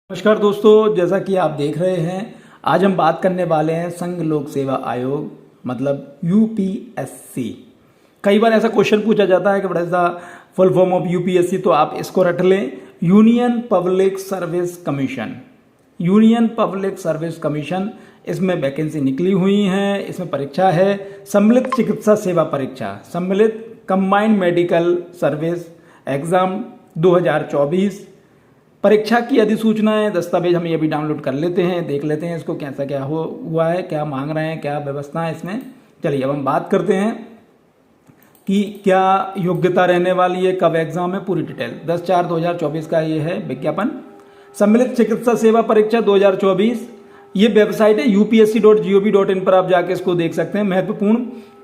नमस्कार दोस्तों, जैसा कि आप देख रहे हैं आज हम बात करने वाले हैं संघ लोक सेवा आयोग मतलब यूपीएससी। कई बार ऐसा क्वेश्चन पूछा जाता है कि what is the full form of UPSC, तो आप इसको रट लें, union public service commission. Union public service commission, इसमें वैकेंसी निकली हुई हैं, इसमें परीक्षा है सम्मिलित चिकित्सा सेवा परीक्षा, सम्मिलित कंबाइंड मेडिकल सर्विस एग्जाम 2024। परीक्षा की अधिसूचनाएं दस्तावेज हम ये भी डाउनलोड कर लेते हैं, देख लेते हैं इसको कैसा क्या हुआ है, क्या मांग रहे हैं, क्या व्यवस्था है इसमें। चलिए अब हम बात करते हैं कि क्या योग्यता रहने वाली है, कब एग्जाम है, पूरी डिटेल। 10/4/2024 का ये है विज्ञापन। सम्मिलित चिकित्सा सेवा परीक्षा 2024, ये वेबसाइट है upsc.gov.in पर आप जाके इसको देख सकते हैं। महत्वपूर्ण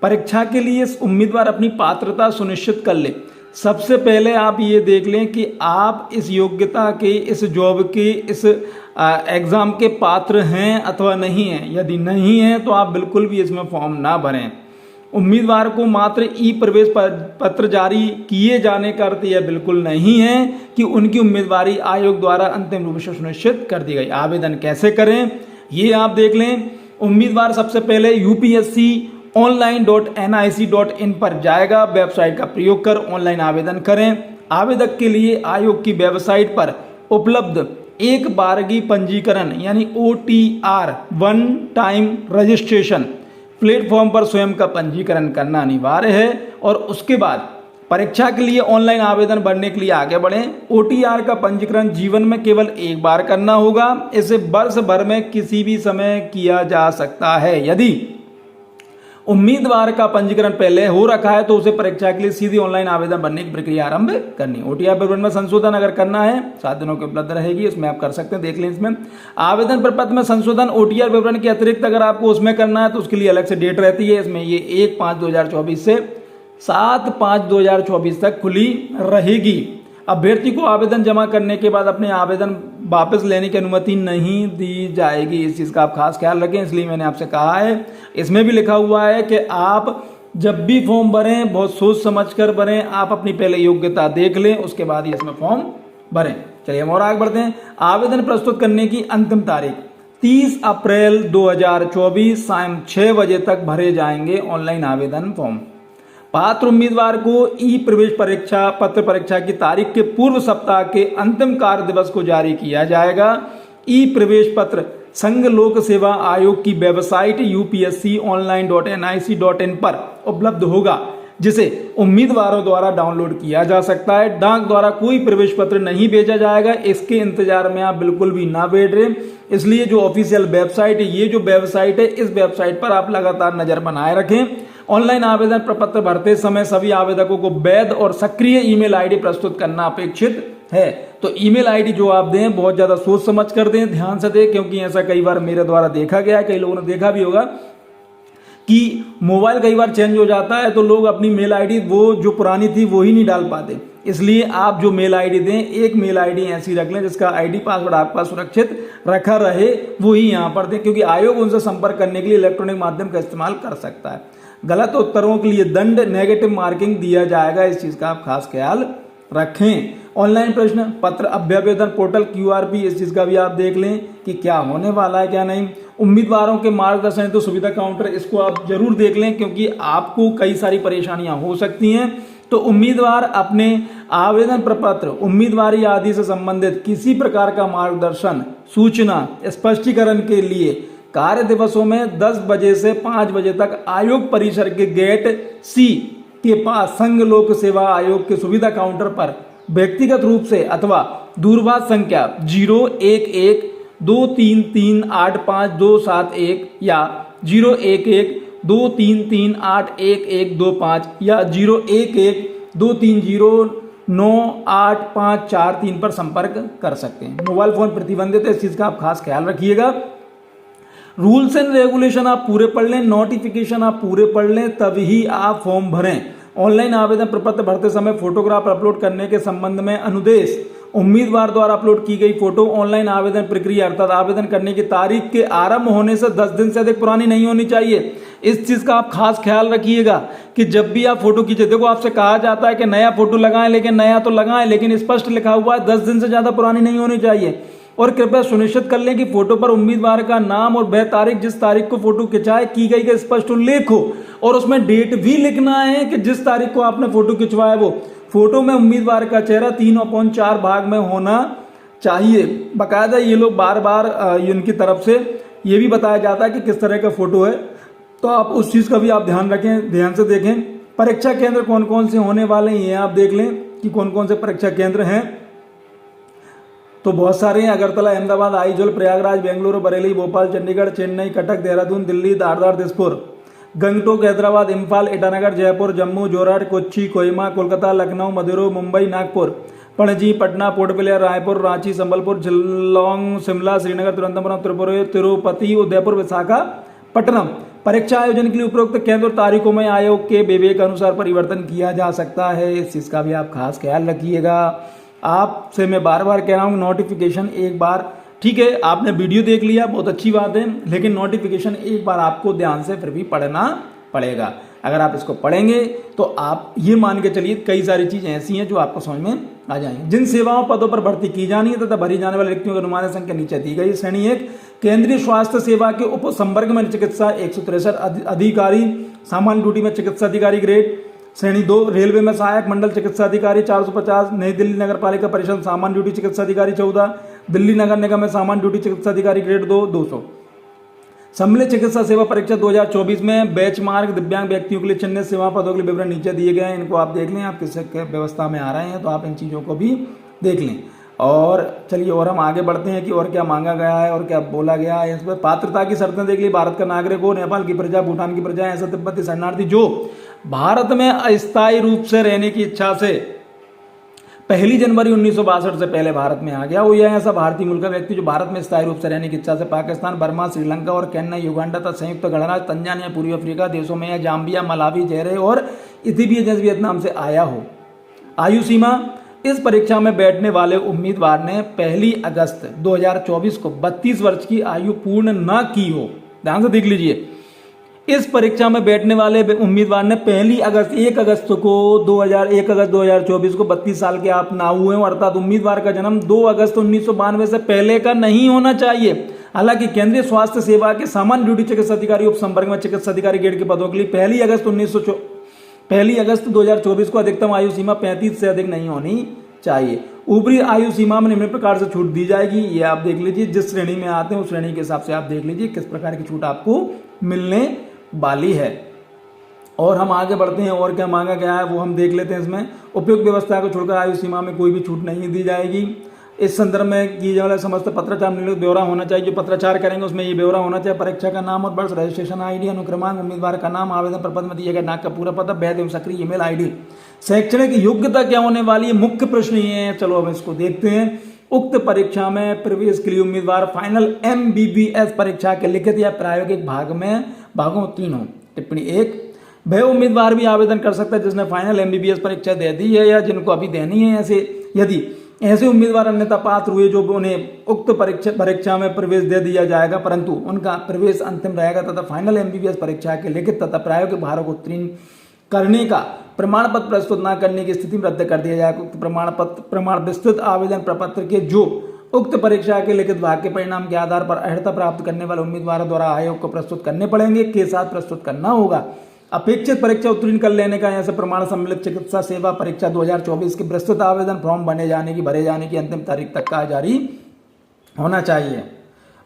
परीक्षा के लिए उम्मीदवार अपनी पात्रता सुनिश्चित कर ले। सबसे पहले आप ये देख लें कि आप इस योग्यता के, इस जॉब के, इस एग्ज़ाम के पात्र हैं अथवा नहीं हैं। यदि नहीं हैं तो आप बिल्कुल भी इसमें फॉर्म ना भरें। उम्मीदवार को मात्र ई प्रवेश पत्र जारी किए जाने का अर्थ यह बिल्कुल नहीं है कि उनकी उम्मीदवारी आयोग द्वारा अंतिम रूप से सुनिश्चित कर दी गई। आवेदन कैसे करें ये आप देख लें। उम्मीदवार सबसे पहले यूपीएससी online.nic.in पर जाएगा, वेबसाइट का प्रयोग कर ऑनलाइन आवेदन करें। आवेदक के लिए आयोग की वेबसाइट पर उपलब्ध एक बारगी पंजीकरण यानी OTR one time registration platform पर स्वयं का पंजीकरण करना अनिवार्य है और उसके बाद परीक्षा के लिए ऑनलाइन आवेदन भरने के लिए आगे बढ़ें। OTR का पंजीकरण जीवन में केवल एक बार करना होगा, इसे वर्ष भर में किसी भी समय किया जा सकता है। यदि उम्मीदवार का पंजीकरण पहले हो रखा है तो उसे परीक्षा के लिए सीधी ऑनलाइन आवेदन भरने की प्रक्रिया आरंभ करनी। OTR विवरण में संशोधन अगर करना है 7 दिनों की उपलब्ध रहेगी, उसमें आप कर सकते हैं, देख लें इसमें। आवेदन प्रपत्र में संशोधन OTR विवरण के अतिरिक्त अगर आपको उसमें करना है तो उसके लिए अलग से डेट रहती है। इसमें ये 1/5/2024 से 7/5/2024 तक खुली रहेगी। अभ्यर्थी को आवेदन जमा करने के बाद अपने आवेदन वापस लेने की अनुमति नहीं दी जाएगी। इस चीज़ का आप खास ख्याल रखें, इसलिए मैंने आपसे कहा है। इसमें भी लिखा हुआ है कि आप जब भी फॉर्म भरें बहुत सोच समझ कर भरें, आप अपनी पहले योग्यता देख लें, उसके बाद ही इसमें फॉर्म भरें। चलिए हम और आगे बढ़ते हैं। आवेदन प्रस्तुत करने की अंतिम तारीख 30 अप्रैल 2024 शाम 6 बजे तक भरे जाएंगे ऑनलाइन आवेदन फॉर्म। पात्र उम्मीदवार को ई प्रवेश परीक्षा की तारीख के पूर्व सप्ताह के अंतिम कार्य दिवस को जारी किया जाएगा। ई प्रवेश पत्र संघ लोक सेवा आयोग की वेबसाइट upsc.online.nic.in पर उपलब्ध होगा, जिसे उम्मीदवारों द्वारा डाउनलोड किया जा सकता है। डाक द्वारा कोई प्रवेश पत्र नहीं भेजा जाएगा, इसके इंतजार में आप बिल्कुल भी ना बैठ रहे। इसलिए जो ऑफिशियल वेबसाइट है, ये जो वेबसाइट है, इस वेबसाइट पर आप लगातार नजर बनाए रखें। ऑनलाइन आवेदन प्रपत्र भरते समय सभी आवेदकों को वैध और सक्रिय ईमेल आईडी प्रस्तुत करना अपेक्षित है। तो ईमेल आईडी जो आप दें बहुत ज्यादा सोच समझ कर दें, ध्यान से दें, क्योंकि ऐसा कई बार मेरे द्वारा देखा गया है, कई लोगों ने देखा भी होगा कि मोबाइल कई बार चेंज हो जाता है तो लोग अपनी मेल आईडी वो जो पुरानी थी वो ही नहीं डाल पाते। इसलिए आप जो मेल आईडी दें, एक मेल आईडी ऐसी रख लें जिसका आईडी पासवर्ड आपके पास सुरक्षित रखा रहे, वो ही यहाँ पर दें, क्योंकि आयोग उनसे संपर्क करने के लिए इलेक्ट्रॉनिक माध्यम का इस्तेमाल कर सकता है। गलत उत्तरों के लिए दंड नेगेटिव मार्किंग दिया जाएगा, इस चीज का आप खास ख्याल रखें। ऑनलाइन प्रश्न पत्र अभ्यावेदन पोर्टल QRP, इस चीज का भी आप देख लें कि क्या होने वाला है क्या नहीं। उम्मीदवारों के मार्गदर्शन हेतु सुविधा काउंटर, इसको आप जरूर देख लें क्योंकि आपको कई सारी परेशानियां हो सकती हैं। तो उम्मीदवार अपने आवेदन प्रपत्र, उम्मीदवारी आदि से संबंधित किसी प्रकार का मार्गदर्शन, सूचना, स्पष्टीकरण के लिए कार्य दिवसों में 10 बजे से 5 बजे तक आयोग परिसर के गेट C के पास संघ लोक सेवा आयोग के सुविधा काउंटर पर व्यक्तिगत रूप से अथवा दूरभाष संख्या 011-233-85271 या 011-233-81125 या 011-230-98543 पर संपर्क कर सकते हैं। मोबाइल फोन प्रतिबंधित है, इस चीज का आप खास ख्याल रखिएगा। रूल्स एंड रेगुलेशन आप पूरे पढ़ लें, नोटिफिकेशन आप पूरे पढ़ लें, तभी आप फॉर्म भरें। ऑनलाइन आवेदन प्रपत्र भरते समय फोटोग्राफ अपलोड करने के संबंध में अनुदेश। उम्मीदवार द्वारा अपलोड की गई फोटो ऑनलाइन आवेदन प्रक्रिया अर्थात आवेदन करने की तारीख के आरंभ होने से 10 दिन से अधिक पुरानी नहीं होनी चाहिए। इस चीज का आप खास ख्याल रखिएगा कि जब भी आप फोटो खींचे, देखो आपसे कहा जाता है कि नया फोटो लगाएं, लेकिन नया तो लगाएं, लेकिन स्पष्ट लिखा हुआ है 10 दिन से ज्यादा पुरानी नहीं होनी चाहिए। और कृपया सुनिश्चित कर लें कि फोटो पर उम्मीदवार का नाम और वह तारीख जिस तारीख को फोटो खिंचाए की गई का स्पष्ट उल्लेख हो, और उसमें डेट भी लिखना है कि जिस तारीख को आपने फोटो खिंचवाया वो फोटो में उम्मीदवार का चेहरा 3/4 भाग में होना चाहिए। बाकायदा ये लोग बार बार इनकी तरफ से ये भी बताया जाता है कि किस तरह का फोटो है, तो आप उस चीज का भी आप ध्यान रखें, ध्यान से देखें। परीक्षा केंद्र कौन कौन से होने वाले हैं ये आप देख लें कि कौन कौन से परीक्षा केंद्र हैं। तो बहुत सारे हैं, अगरतला, अहमदाबाद, आइजोल, प्रयागराज, बेंगलुरु, बरेली, भोपाल, चंडीगढ़, चेन्नई, कटक, देहरादून, दिल्ली, धारदार, दिसपुर, गंगटोक, हैदराबाद, इम्फाल, ईटानगर, जयपुर, जम्मू, जोरहाट, कोच्चि, कोहिमा, कोलकाता, लखनऊ, मदुरै, मुंबई, नागपुर, पणजी, पटना, पोर्ट ब्लेयर, रायपुर, रांची, संबलपुर, शिलोंग, शिमला, श्रीनगर, तिरुवनंतपुरम, तिरुपति, उदयपुर, विशाखापट्टनम। परीक्षा आयोजन के लिए उपरोक्त केंद्र और तारीखों में आयोग के विवेक अनुसार परिवर्तन किया जा सकता है। इस चीज का भी आप खास ख्याल रखिएगा। आपसे मैं बार बार कह रहा हूँ नोटिफिकेशन एक बार, ठीक है आपने वीडियो देख लिया बहुत अच्छी बात है, लेकिन नोटिफिकेशन एक बार आपको ध्यान से फिर भी पढ़ना पड़ेगा। अगर आप इसको पढ़ेंगे तो आप ये मान के चलिए कई सारी चीजें ऐसी हैं जो आपको समझ में आ जाएंगी। जिन सेवाओं पदों पर भर्ती की जानी है तथा भरी जाने वाले रिक्तियों की अनुमानित संख्या नीचे दी गई। श्रेणी 1 केंद्रीय स्वास्थ्य सेवा के उप संवर्ग में चिकित्सा 163 अधिकारी, सामान्य ड्यूटी में चिकित्सा अधिकारी ग्रेड। श्रेणी 2 रेलवे में सहायक मंडल चिकित्सा अधिकारी 450, नई दिल्ली नगर पालिका परिषद सामान्य ड्यूटी चिकित्सा अधिकारी 14, दिल्ली नगर निगम में सामान्य ड्यूटी चिकित्सा अधिकारी ग्रेड 2 200। सम्मिलित चिकित्सा सेवा परीक्षा 2024 में बैच मार्क दिव्यांग व्यक्तियों के लिए चिन्हित सेवा पदों के लिए विवरण नीचे दिए गए हैं, इनको आप देख लें। आप किस व्यवस्था में आ रहे हैं तो आप इन चीज़ों को भी देख लें। और चलिए और हम आगे बढ़ते हैं कि और क्या मांगा गया है और क्या बोला गया है। इस पर पात्रता की शर्तें देख ली। भारत का नागरिक हो, नेपाल की प्रजा, भूटान की प्रजा, ऐसा तिब्बती शरणार्थी जो भारत में अस्थायी रूप से रहने की इच्छा से 1 जनवरी 1962 से पहले भारत में आ गया हो, या ऐसा भारतीय मूल का व्यक्ति जो भारत में स्थायी रूप से रहने की इच्छा से पाकिस्तान, बर्मा, श्रीलंका और केन्या, युगांडा तथा संयुक्त गणराज्य, तंजानिया, पूर्वी अफ्रीका देशों में या जाम्बिया, मलावी, जेरे और इथियोपिया जैसे वियतनाम से आया हो। आयु सीमा, इस परीक्षा में बैठने वाले उम्मीदवार ने 1 अगस्त 2024 को 32 वर्ष की आयु पूर्ण न की हो। ध्यान से देख लीजिए, इस परीक्षा में बैठने वाले उम्मीदवार ने 1 अगस्त 2024 को 32 साल के आप ना हुए हो, अर्थात उम्मीदवार का जन्म 2 अगस्त 1992 से पहले का नहीं होना चाहिए। हालांकि केंद्रीय स्वास्थ्य सेवा के सामान्य ड्यूटी चिकित्सा अधिकारी उप संवर्ग में चिकित्सा अधिकारी ग्रेड के पदों के लिए 1 अगस्त 2024 को अधिकतम आयु सीमा 35 से अधिक नहीं होनी चाहिए। ऊपरी आयु सीमा में निम्न प्रकार से छूट दी जाएगी, ये आप देख लीजिए। जिस श्रेणी में आते हैं उस श्रेणी के हिसाब से आप देख लीजिए किस प्रकार की छूट आपको मिलने वाली है। और हम आगे बढ़ते हैं और क्या मांगा गया है वो हम देख लेते हैं। इसमें उपयुक्त व्यवस्था को छोड़कर आयु सीमा में कोई भी छूट नहीं दी जाएगी। इस संदर्भ में किए जाने वाले समस्त पत्राचार में ब्यौरा होना चाहिए। जो पत्राचार करेंगे उसमें ये ब्यौरा होना चाहिए। परीक्षा का नाम और वर्ष, रजिस्ट्रेशन आईडी, अनुक्रमांक, उम्मीदवार का नाम, आवेदन प्रपत्र में दिया गया नाम का पूरा पता, वैध एवं सक्रिय ईमेल आईडी, शैक्षणिक योग्यता क्या होने वाली है। मुख्य प्रश्न ये है, चलो अब इसको देखते हैं। उक्त परीक्षा में प्रवेश के लिए उम्मीदवार फाइनल MBBS परीक्षा के लिखित या प्रायोगिक भागों 3 हो। टिप्पणी 1, वह उम्मीदवार भी आवेदन कर सकता है जिसने फाइनल MBBS परीक्षा दे दी है या जिनको अभी देनी है। यदि ऐसे उम्मीदवार अन्यथा पात्र हुए जो उन्हें उक्त परीक्षा में प्रवेश दे दिया जाएगा, परंतु उनका प्रवेश अंतिम रहेगा तथा फाइनल MBBS परीक्षा के लिखित तथा प्रायोगिक भागों को उत्तीर्ण करने का प्रमाण पत्र प्रस्तुत न करने की स्थिति में रद्द कर दिया जाएगा। उक्त प्रमाण विस्तृत आवेदन प्रपत्र के जो उक्त परीक्षा के लिखित भाग के परिणाम के आधार पर अर्हता प्राप्त करने वाले उम्मीदवारों द्वारा आयोग को प्रस्तुत करने पड़ेंगे के साथ प्रस्तुत करना होगा। अपेक्षित परीक्षा उत्तीर्ण कर लेने का ऐसे प्रमाण सम्मिलित चिकित्सा सेवा परीक्षा 2024 के विस्तृत आवेदन फॉर्म भरे जाने की अंतिम तारीख तक का जारी होना चाहिए।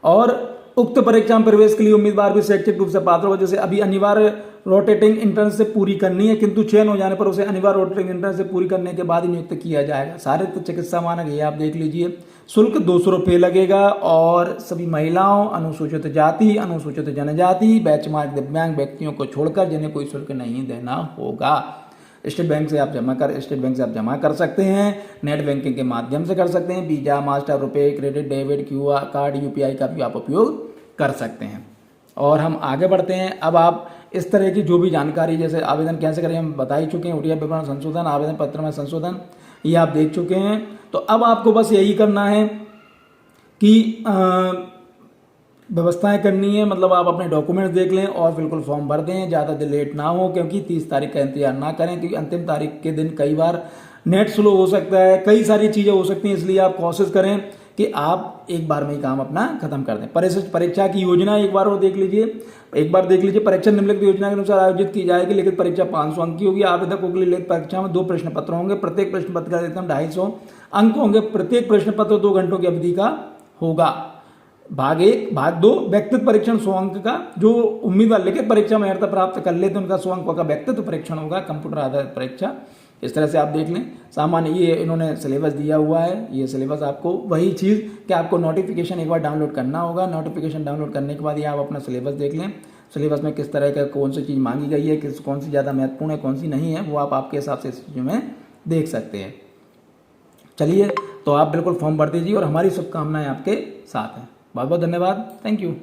और उक्त परीक्षा में प्रवेश के लिए उम्मीदवार भी शैक्षिक रूप से पात्र हो। जैसे अभी अनिवार्य रोटेटिंग इंट्रेंस से पूरी करनी है, किंतु चयन हो जाने पर उसे अनिवार्य रोटेटिंग इंट्रेंस से पूरी करने के बाद ही नियुक्त किया जाएगा। सारे तो चिकित्सा मानक ये आप देख लीजिए। शुल्क 200 रुपये लगेगा और सभी महिलाओं, अनुसूचित जाति, अनुसूचित जनजाति, बैचमार्क दिव्यांग व्यक्तियों को छोड़कर जिन्हें कोई शुल्क नहीं देना होगा। स्टेट बैंक से आप जमा कर सकते हैं। नेट बैंकिंग के माध्यम से कर सकते हैं। वीजा, मास्टर, रुपए, credit, debit, QR card, UPI का भी आप उपयोग कर सकते हैं। और हम आगे बढ़ते हैं। अब आप इस तरह की जो भी जानकारी, जैसे आवेदन कैसे करें हम बता ही चुके हैं। OTR विवरण संशोधन, आवेदन पत्र में संशोधन, ये आप देख चुके हैं। तो अब आपको बस यही करना है कि व्यवस्थाएं करनी है, मतलब आप अपने डॉक्यूमेंट्स देख लें और बिल्कुल फॉर्म भर दें। ज़्यादा लेट ना हो, क्योंकि 30 तारीख का इंतजार ना करें, क्योंकि अंतिम तारीख के दिन कई बार नेट स्लो हो सकता है, कई सारी चीज़ें हो सकती हैं। इसलिए आप कोशिश करें कि आप एक बार में ही काम अपना खत्म कर दें। परीक्षा की योजना एक बार और देख लीजिए। परीक्षा निम्नलिखित योजना के अनुसार आयोजित की जाएगी। लिखित परीक्षा 500 अंक की होगी। आवेदकों के लिए लिखित परीक्षा में 2 प्रश्न पत्र होंगे। प्रत्येक प्रश्न पत्र का अधिकतम 250 अंक होंगे। प्रत्येक प्रश्न पत्र 2 घंटों की अवधि का होगा। भाग 1, भाग 2 व्यक्तित्व परीक्षण 100 अंक का। जो उम्मीदवार लिखित परीक्षा में अर्हता प्राप्त कर लेते हैं उनका 100 अंक का व्यक्तित्व परीक्षण होगा, कंप्यूटर आधारित परीक्षा। इस तरह से आप देख लें। सामान्य ये इन्होंने सिलेबस दिया हुआ है। ये सिलेबस आपको वही चीज़ कि आपको नोटिफिकेशन एक बार डाउनलोड करना होगा। नोटिफिकेशन डाउनलोड करने के बाद ये आप अपना सिलेबस देख लें। सिलेबस में किस तरह का कौन सी चीज़ मांगी गई है, कौन सी ज़्यादा महत्वपूर्ण है, कौन सी नहीं है, वो आप आपके हिसाब से इस चीज़ में देख सकते हैं। चलिए, तो आप बिल्कुल फॉर्म भर दीजिए और हमारी शुभकामनाएं आपके साथ हैं। बहुत बहुत धन्यवाद। Thank you.